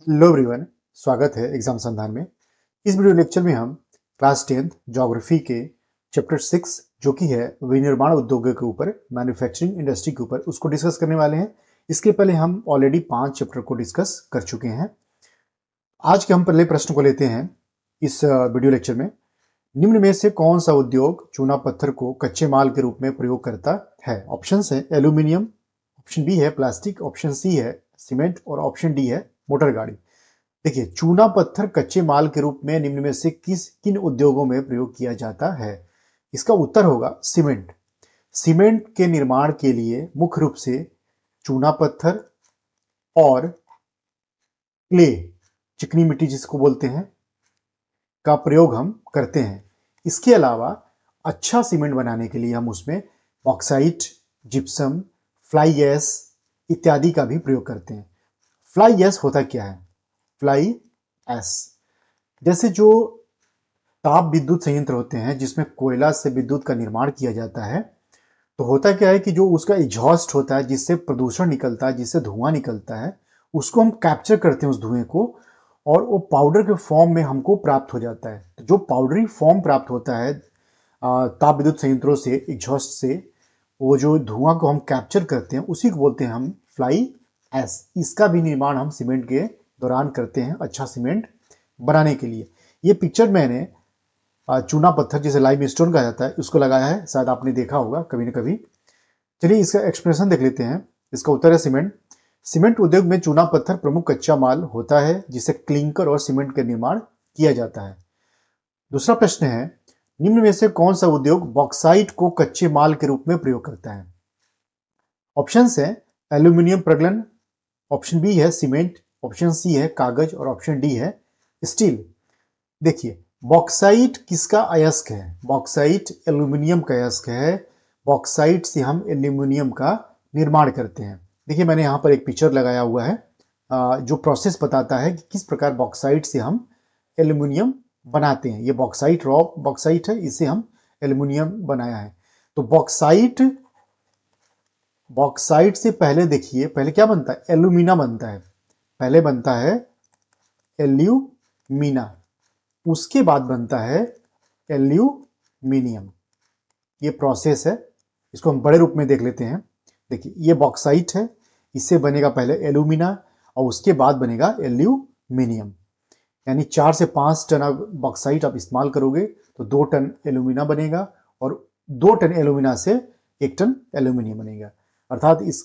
Hello everyone, स्वागत है exam संधान में। इस वीडियो लेक्चर में हम क्लास 10th ज्योग्राफी के चैप्टर 6 जो कि है विनिर्माण उद्योग के ऊपर, मैन्युफैक्चरिंग इंडस्ट्री के ऊपर, उसको डिस्कस करने वाले हैं। इसके पहले हम ऑलरेडी 5 चैप्टर को डिस्कस कर चुके हैं। आज के हम पहले प्रश्न को लेते हैं इस वीडियो लेक्चर में। निम्न में से कौन सा उद्योग चूना पत्थर को कच्चे माल के रूप में प्रयोग करता है? ऑप्शन है एल्यूमिनियम, ऑप्शन बी है प्लास्टिक, ऑप्शन सी है सीमेंट और ऑप्शन डी है मोटर गाड़ी। देखिए, चूना पत्थर कच्चे माल के रूप में निम्न में से किन उद्योगों में प्रयोग किया जाता है? इसका उत्तर होगा सीमेंट। सीमेंट के निर्माण के लिए मुख्य रूप से चूना पत्थर और क्ले, चिकनी मिट्टी जिसको बोलते हैं, का प्रयोग हम करते हैं। इसके अलावा अच्छा सीमेंट बनाने के लिए हम उसमें बॉक्साइट, जिप्सम, फ्लाई ऐश इत्यादि का भी प्रयोग करते हैं। फ्लाई ऐश होता क्या है? फ्लाई ऐश जैसे जो ताप विद्युत संयंत्र होते हैं जिसमें कोयला से विद्युत का निर्माण किया जाता है, तो होता क्या है कि जो उसका एग्जॉस्ट होता है, जिससे प्रदूषण निकलता है, जिससे धुआं निकलता है, उसको हम कैप्चर करते हैं उस धुएं को, और वो पाउडर के फॉर्म में हमको प्राप्त हो जाता है। तो जो पाउडरी फॉर्म प्राप्त होता है ताप विद्युत संयंत्रों से, एग्जॉस्ट से, वो जो धुआं को हम कैप्चर करते हैं उसी को बोलते हैं हम फ्लाई ऐश। इसका भी निर्माण हम सीमेंट के दौरान करते हैं, अच्छा सीमेंट बनाने के लिए। ये पिक्चर मैंने चूना पत्थर जिसे लाइम स्टोन कहा जाता है उसको लगाया है, शायद आपने देखा होगा कभी न कभी। चलिए इसका एक्सप्रेशन देख लेते हैं। इसका उत्तर है सीमेंट। सीमेंट उद्योग में चूना पत्थर प्रमुख कच्चा माल होता है जिसे क्लिंकर और सीमेंट का निर्माण किया जाता है। दूसरा प्रश्न है, निम्न में से कौन सा उद्योग बॉक्साइट को कच्चे माल के रूप में प्रयोग करता है? ऑप्शन है एल्यूमिनियम प्रगलन, ऑप्शन बी है सीमेंट, ऑप्शन सी है कागज और ऑप्शन डी है स्टील। देखिए, बॉक्साइट किसका अयस्क है? बॉक्साइट एल्यूमिनियम का अयस्क है। बॉक्साइट से हम एल्यूमिनियम का निर्माण करते हैं। देखिए, मैंने यहाँ पर एक पिक्चर लगाया हुआ है जो प्रोसेस बताता है कि किस प्रकार बॉक्साइट से हम एल्यूमिनियम बनाते हैं। ये बॉक्साइट रॉ बॉक्साइट है, इसे हम एल्यूमिनियम बनाया है। तो बॉक्साइट से पहले देखिए, पहले क्या बनता है? एल्यूमिना बनता है। पहले बनता है एल्यूमिना, उसके बाद बनता है एल्यूमिनियम। ये प्रोसेस है, इसको हम बड़े रूप में देख लेते हैं। देखिए, ये बॉक्साइट है, इससे बनेगा पहले एल्यूमिना और उसके बाद बनेगा एल्यूमिनियम। यानी 4 से 5 टन बॉक्साइट आप इस्तेमाल करोगे तो 2 टन एल्यूमिना बनेगा, और 2 टन एल्यूमिना से 1 टन एल्यूमिनियम बनेगा। अर्थात इस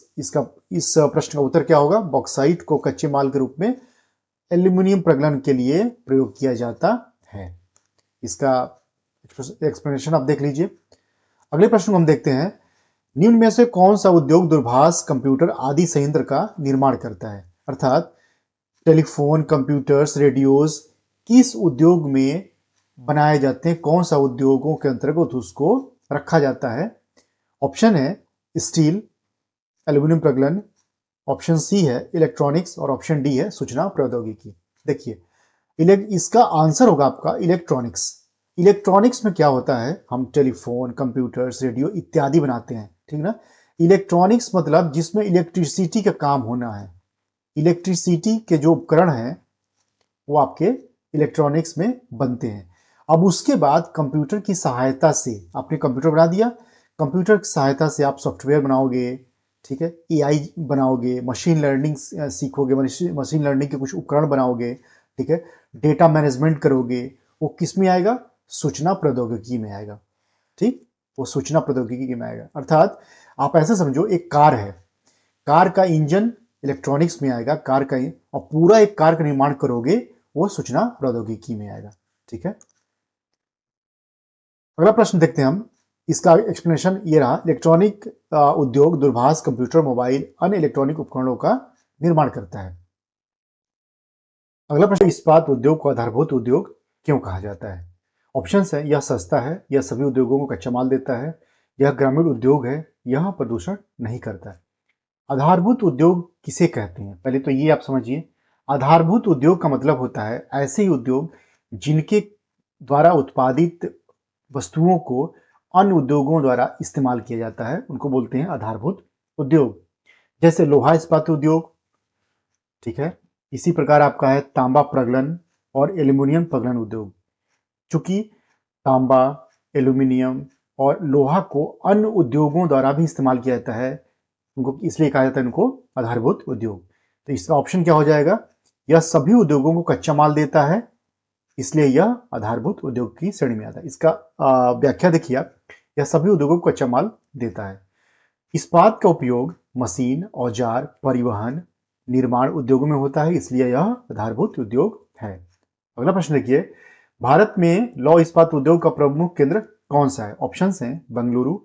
प्रश्न का उत्तर क्या होगा? बॉक्साइट को कच्चे माल के रूप में एल्यूमिनियम प्रगलन के लिए प्रयोग किया जाता है। इसका एक्सप्लेनेशन आप देख लीजिए। अगले प्रश्न को हम देखते हैं, निम्न में से कौन सा उद्योग दूरभाष, कंप्यूटर आदि संयंत्र का निर्माण करता है? अर्थात टेलीफोन, कंप्यूटर्स, रेडियोज किस उद्योग में बनाए जाते हैं? कौन सा उद्योगों के अंतर्गत उसको रखा जाता है? ऑप्शन है स्टील, एल्यूमिनियम प्रगलन, ऑप्शन सी है इलेक्ट्रॉनिक्स और ऑप्शन डी है सूचना प्रौद्योगिकी। देखिए, इसका आंसर होगा आपका इलेक्ट्रॉनिक्स। इलेक्ट्रॉनिक्स में क्या होता है? हम टेलीफोन, कंप्यूटर्स, रेडियो इत्यादि बनाते हैं, ठीक ना। इलेक्ट्रॉनिक्स मतलब जिसमें इलेक्ट्रिसिटी का काम होना है। इलेक्ट्रिसिटी के जो उपकरण हैं वो आपके इलेक्ट्रॉनिक्स में बनते हैं। अब उसके बाद कंप्यूटर की सहायता से, आपने कंप्यूटर बना दिया, कंप्यूटर की सहायता से आप सॉफ्टवेयर बनाओगे, ठीक है, एआई बनाओगे, मशीन लर्निंग सीखोगे, मशीन लर्निंग के कुछ उपकरण बनाओगे, ठीक है, डेटा मैनेजमेंट करोगे। वो किस में आएगा? सूचना प्रौद्योगिकी में आएगा। ठीक, वो सूचना प्रौद्योगिकी में आएगा। अर्थात आप ऐसे समझो, एक कार है, कार का इंजन इलेक्ट्रॉनिक्स में आएगा, कार का, और पूरा एक कार का निर्माण करोगे वो सूचना प्रौद्योगिकी में आएगा। ठीक है, अगला प्रश्न देखते हैं हम। इसका एक्सप्लेनेशन ये रहा, इलेक्ट्रॉनिक उद्योग दूरभाष, कंप्यूटर, मोबाइल, अन्य इलेक्ट्रॉनिक उपकरणों का निर्माण करता है। अगला प्रश्न, इस्पात उद्योग को आधारभूत उद्योग क्यों कहा जाता है? ऑप्शन है, यह सस्ता है, यह सभी उद्योगों को कच्चा माल देता है, यह ग्रामीण उद्योग है, यह प्रदूषण नहीं करता है। आधारभूत उद्योग किसे कहते हैं? पहले तो ये आप समझिए, आधारभूत उद्योग का मतलब होता है ऐसे ही उद्योग जिनके द्वारा उत्पादित वस्तुओं को अन्य उद्योगों द्वारा इस्तेमाल किया जाता है, उनको बोलते हैं आधारभूत उद्योग। जैसे लोहा इस्पात उद्योग, ठीक है, इसी प्रकार आपका है तांबा प्रगलन और एल्यूमिनियम प्रगलन उद्योग। चूंकि तांबा, एल्यूमिनियम और लोहा को अन्य उद्योगों द्वारा भी इस्तेमाल किया जाता है, उनको इसलिए कहा जाता है इनको आधारभूत उद्योग। तो इसका ऑप्शन क्या हो जाएगा? यह सभी उद्योगों को कच्चा माल देता है, इसलिए यह आधारभूत उद्योग की श्रेणी में आता है। इसका व्याख्या देखिए आप, यह सभी उद्योगों को कच्चा माल देता है। इस्पात का उपयोग मशीन, औजार, परिवहन, निर्माण उद्योगों में होता है, इसलिए यह आधारभूत उद्योग है। अगला प्रश्न देखिए, भारत में लौह इस्पात उद्योग का प्रमुख केंद्र कौन सा है? ऑप्शन हैं बेंगलुरु,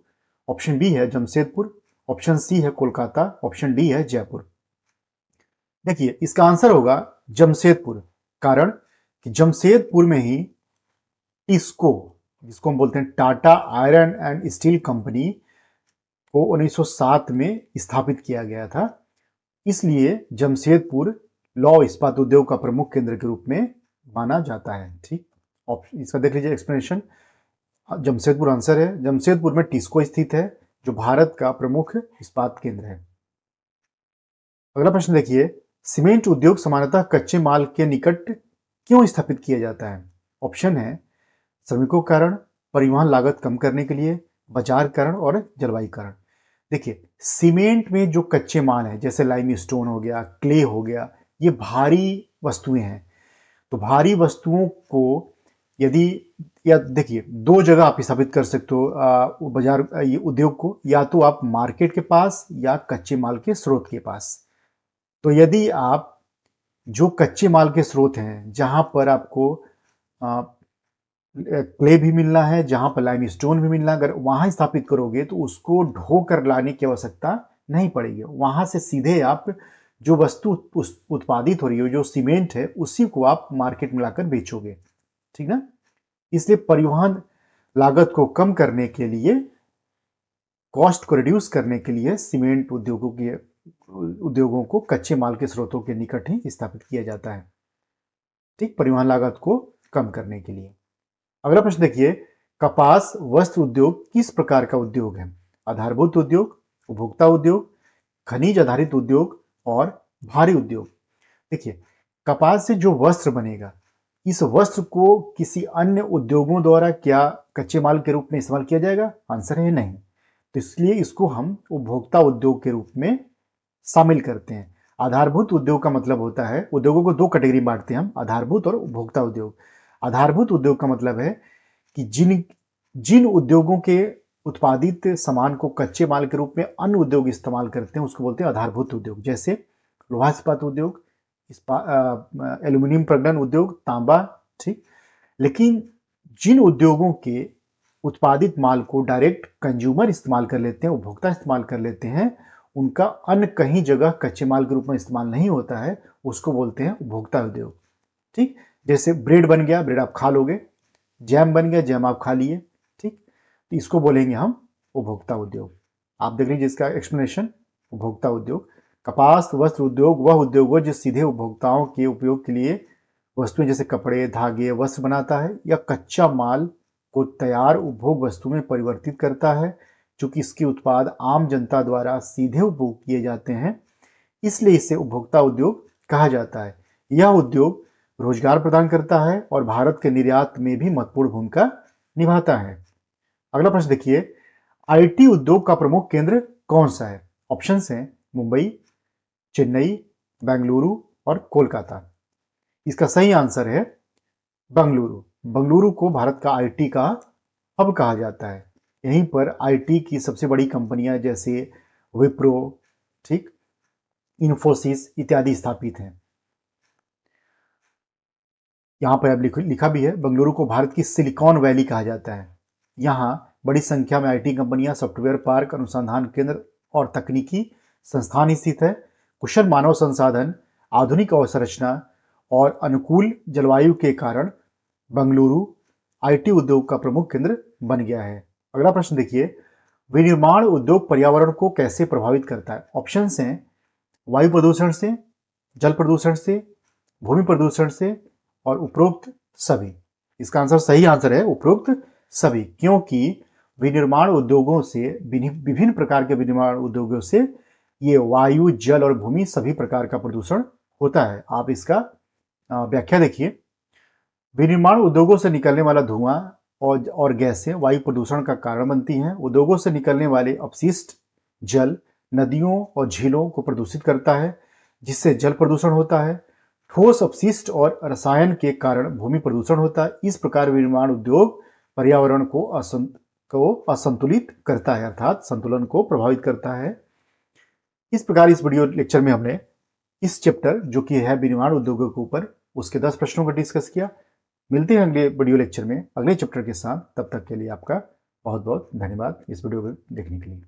ऑप्शन बी है जमशेदपुर, ऑप्शन सी है कोलकाता, ऑप्शन डी है जयपुर। देखिए इसका आंसर होगा जमशेदपुर। कारण कि जमशेदपुर में ही टिस्को, जिसको हम बोलते हैं Tata iron and steel company, को 1907 में स्थापित किया गया था, इसलिए जमशेदपुर लौह इस्पात उद्योग का प्रमुख केंद्र के रूप में माना जाता है। ठीक, इसका देख लीजिए एक्सप्लेनेशन। जमशेदपुर आंसर है। जमशेदपुर में टिस्को स्थित है, जो भारत का प्रमुख इस्पात केंद्र है। अगला प्रश्न देखिए, सीमेंट उद्योग सामान्यतः कच्चे माल के निकट क्यों स्थापित किया जाता है? ऑप्शन है श्रमिकों के कारण, परिवहन लागत कम करने के लिए, बाजार कारण और जलवायु कारण। देखिए सीमेंट में जो कच्चे माल है, जैसे लाइमस्टोन हो गया, क्ले हो गया, ये भारी वस्तुएं हैं। तो भारी वस्तुओं को यदि, या देखिए दो जगह आप स्थापित कर सकते हो बाजार, ये उद्योग को, या तो आप मार्केट के पास या कच्चे माल के स्रोत के पास। तो यदि आप जो कच्चे माल के स्रोत हैं, जहां पर आपको क्ले भी मिलना है, जहां पर लाइमस्टोन भी मिलना है, अगर वहां स्थापित करोगे तो उसको ढो कर लाने की आवश्यकता नहीं पड़ेगी। वहां से सीधे आप जो वस्तु उत्पादित हो रही है, जो सीमेंट है, उसी को आप मार्केट में लाकर बेचोगे। ठीक ना? इसलिए परिवहन लागत को कम करने के लिए, कॉस्ट को रिड्यूस करने के लिए सीमेंट उद्योगों को कच्चे माल के स्रोतों के निकट ही स्थापित किया जाता है। ठीक, परिवहन लागत को कम करने के लिए। अगला प्रश्न देखिए, कपास वस्त्र उद्योग किस प्रकार का उद्योग है? आधारभूत उद्योग, उपभोक्ता उद्योग, खनिज आधारित उद्योग और भारी उद्योग। देखिए कपास से जो वस्त्र बनेगा, इस वस्त्र को किसी अन्य उद्योगों द्वारा क्या कच्चे माल के रूप में इस्तेमाल किया जाएगा? आंसर है नहीं। तो इसलिए इसको हम उपभोक्ता उद्योग के रूप में शामिल करते हैं। आधारभूत उद्योग का मतलब होता है, उद्योगों को दो कैटेगरी बांटते हैं हम, आधारभूत और उपभोक्ता उद्योग। आधारभूत उद्योग का मतलब है कि जिन उद्योगों के उत्पादित सामान को कच्चे माल के रूप में अन्य उद्योग इस्तेमाल करते हैं, उसको बोलते हैं आधारभूत उद्योग। जैसे लोहा इस्पात उद्योग, एल्यूमिनियम प्रगलन उद्योग, तांबा। ठीक, लेकिन जिन उद्योगों के उत्पादित माल को डायरेक्ट कंज्यूमर इस्तेमाल कर लेते हैं, उपभोक्ता इस्तेमाल कर लेते हैं, उनका अन्य कहीं जगह कच्चे माल के रूप में इस्तेमाल नहीं होता है, उसको बोलते हैं उपभोक्ता उद्योग। ठीक, जैसे ब्रेड बन गया, ब्रेड आप खा लोगे, जैम बन गया, जैम आप खा लिए। ठीक, तो इसको बोलेंगे हम उपभोक्ता उद्योग। आप देख लीजिए इसका एक्सप्लेनेशन। उपभोक्ता उद्योग, कपास वस्त्र उद्योग वह उद्योग है जो सीधे उपभोक्ताओं के उपयोग के लिए वस्तुएं जैसे कपड़े, धागे, वस्त्र बनाता है, या कच्चा माल को तैयार उपभोग वस्तु में परिवर्तित करता है। चूंकि इसके उत्पाद आम जनता द्वारा सीधे उपभोग किए जाते हैं, इसलिए इसे उपभोक्ता उद्योग कहा जाता है। यह उद्योग रोजगार प्रदान करता है और भारत के निर्यात में भी महत्वपूर्ण भूमिका निभाता है। अगला प्रश्न देखिए, आईटी उद्योग का प्रमुख केंद्र कौन सा है? ऑप्शंस हैं मुंबई, चेन्नई, बेंगलुरु और कोलकाता। इसका सही आंसर है बेंगलुरु। बेंगलुरु को भारत का आईटी का हब कहा जाता है। यहीं पर आईटी की सबसे बड़ी कंपनियां जैसे विप्रो, ठीक, इन्फोसिस इत्यादि स्थापित हैं। यहां पर अब लिखा भी है, बेंगलुरु को भारत की सिलिकॉन वैली कहा जाता है। यहाँ बड़ी संख्या में आईटी कंपनियां, सॉफ्टवेयर पार्क, अनुसंधान केंद्र और तकनीकी संस्थान स्थित है। कुशल मानव संसाधन, आधुनिक अवसंरचना और अनुकूल जलवायु के कारण बेंगलुरु आईटी उद्योग का प्रमुख केंद्र बन गया है। अगला प्रश्न देखिए, विनिर्माण उद्योग पर्यावरण को कैसे प्रभावित करता है? ऑप्शंस हैं वायु प्रदूषण से, जल प्रदूषण से, भूमि प्रदूषण से और उपरोक्त सभी। इसका आंसर, सही आंसर है उपरोक्त सभी, क्योंकि विनिर्माण उद्योगों से, विभिन्न प्रकार के विनिर्माण उद्योगों से ये वायु, जल और भूमि सभी प्रकार का प्रदूषण होता है, आप इसका व्याख्या देखिए। विनिर्माण उद्योगों से निकलने वाला धुआं और गैसें वायु प्रदूषण का कारण बनती हैं। उद्योगों से निकलने वाले अपशिष्ट जल, नदियों और झीलों को प्रदूषित करता है, जिससे जल प्रदूषण होता है। ठोस अपशिष्ट और रसायन के कारण भूमि प्रदूषण होता है। इस प्रकार विनिर्माण उद्योग पर्यावरण को असंतुलित करता है, अर्थात संतुलन को प्रभावित करता है। इस प्रकार इस वीडियो लेक्चर में हमने इस चैप्टर जो कि है विनिर्माण उद्योगों के ऊपर, उसके 10 प्रश्नों को डिस्कस किया। मिलते हैं अगले वीडियो लेक्चर में अगले चैप्टर के साथ। तब तक के लिए आपका बहुत बहुत धन्यवाद इस वीडियो को देखने के लिए।